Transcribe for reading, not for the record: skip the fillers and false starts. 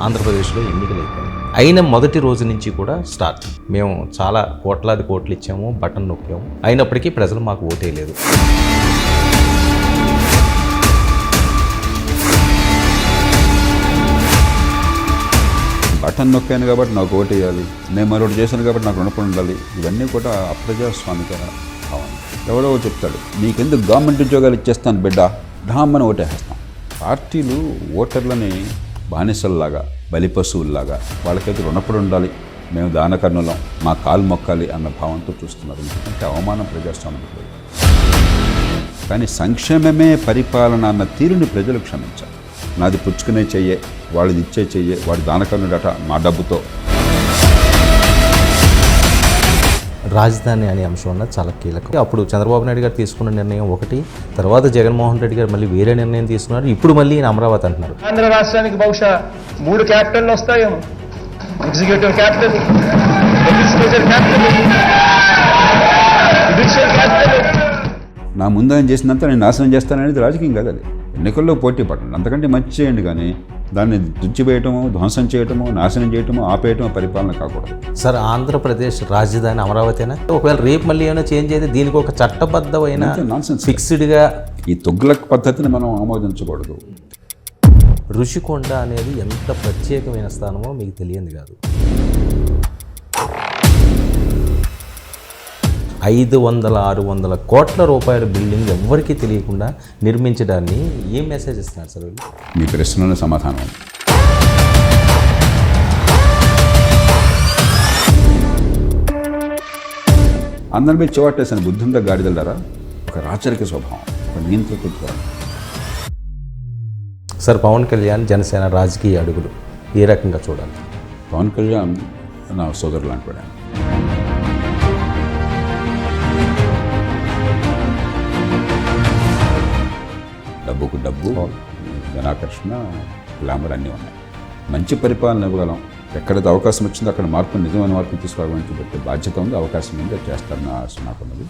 ఆంధ్రప్రదేశ్లో ఎన్నికలు అయిపోయాయి. అయిన మొదటి రోజు నుంచి కూడా స్టార్ట్. మేము చాలా కోట్లాది కోట్లు ఇచ్చాము, బటన్ నొక్కాము, అయినప్పటికీ ప్రజలు మాకు ఓటేయలేదు. బటన్ నొక్కాను కాబట్టి నాకు ఓటు వేయాలి, నేను మరొకటి చేశాను కాబట్టి నాకు రుణపడి ఉండాలి, ఇవన్నీ కూడా అప్రజాస్వామిక భావన. ఎవడో చెప్తాడు, నీకెందుకు గవర్నమెంట్ ఉద్యోగాలు ఇచ్చేస్తాను బిడ్డ, ఢామ్మని ఓటేస్తాం. పార్టీలు ఓటర్లని బానిసల్లాగా, బలిపశువుల్లాగా, వాళ్ళకైతే రుణపడి ఉండాలి, మేము దానకర్ణులం, మా కాలు మొక్కాలి అన్న భావంతో చూస్తున్నారు. ఎందుకంటే అవమానం ప్రజాస్వామ్యం. కానీ సంక్షేమమే పరిపాలన అన్న తీరుని ప్రజలు క్షమించాలి. నాది పుచ్చుకునే చెయ్యే, వాళ్ళది ఇచ్చే చెయ్యే, వాడి దానకర్ణుడట మా డబ్బుతో. రాజధాని అనే అంశం అన్నది చాలా కీలకం. అప్పుడు చంద్రబాబు నాయుడు గారు తీసుకున్న నిర్ణయం ఒకటి, తర్వాత జగన్మోహన్ రెడ్డి గారు మళ్ళీ వేరే నిర్ణయం తీసుకున్నారు. ఇప్పుడు మళ్ళీ ఈయన అమరావతి అంటున్నారు. ఆంధ్ర రాష్ట్రానికి బహుశా 3 క్యాపిటల్ వస్తాయేమో. Executive capital, legislature capital, judicial capital. నా ముందు ఆయన చేసినంత నేను నాశనం చేస్తాననేది రాజకీయం కాదు. అది ఎన్నికల్లో పోటీ పడండి, అంతకంటే మంచి చేయండి. కానీ దాన్ని దుచ్చివేయటము, ధ్వంసం చేయటము, నాశనం చేయటము, ఆపేయటము పరిపాలన కాకూడదు. సార్, ఆంధ్రప్రదేశ్ రాజధాని అమరావతినా? ఒకవేళ రేపు మళ్ళీ ఏమైనా చేంజ్ అయితే దీనికి ఒక చట్టబద్ధమైన ఫిక్స్డ్గా ఈ తొగ్లక్ పద్ధతిని మనం ఆమోదించకూడదు. ఋషికొండ అనేది ఎంత ప్రత్యేకమైన స్థానమో మీకు తెలియదు కాదు. 500-600 కోట్ల రూపాయల బిల్డింగ్ ఎవ్వరికీ తెలియకుండా నిర్మించడాన్ని ఏం మెసేజ్ ఇస్తున్నారు సార్ వీళ్ళు? మీ ప్రశ్నలో సమాధానం. అందరి మీద చివాటేసిన బుద్ధుందా గాడిదలారా? ఒక రాచరిక స్వభావం, ఒక నియంత్రిత. సార్, పవన్ కళ్యాణ్ జనసేన రాజకీయ అడుగులు ఏ రకంగా చూడాలి? పవన్ కళ్యాణ్ నా సోదరులు అంటాడు. డబ్బుకు డబ్బు, జనాకర్షణ, గ్లామర్ అన్నీ ఉన్నాయి. మంచి పరిపాలన ఇవ్వగలం. ఎక్కడైతే అవకాశం వచ్చిందో అక్కడ మార్పుని, నిజమైన మార్పుని తీసుకురావడానికి పెట్టే బాధ్యత ఉంది, అవకాశం ఉంది, చేస్తారన్న ఆశ నాకున్నది.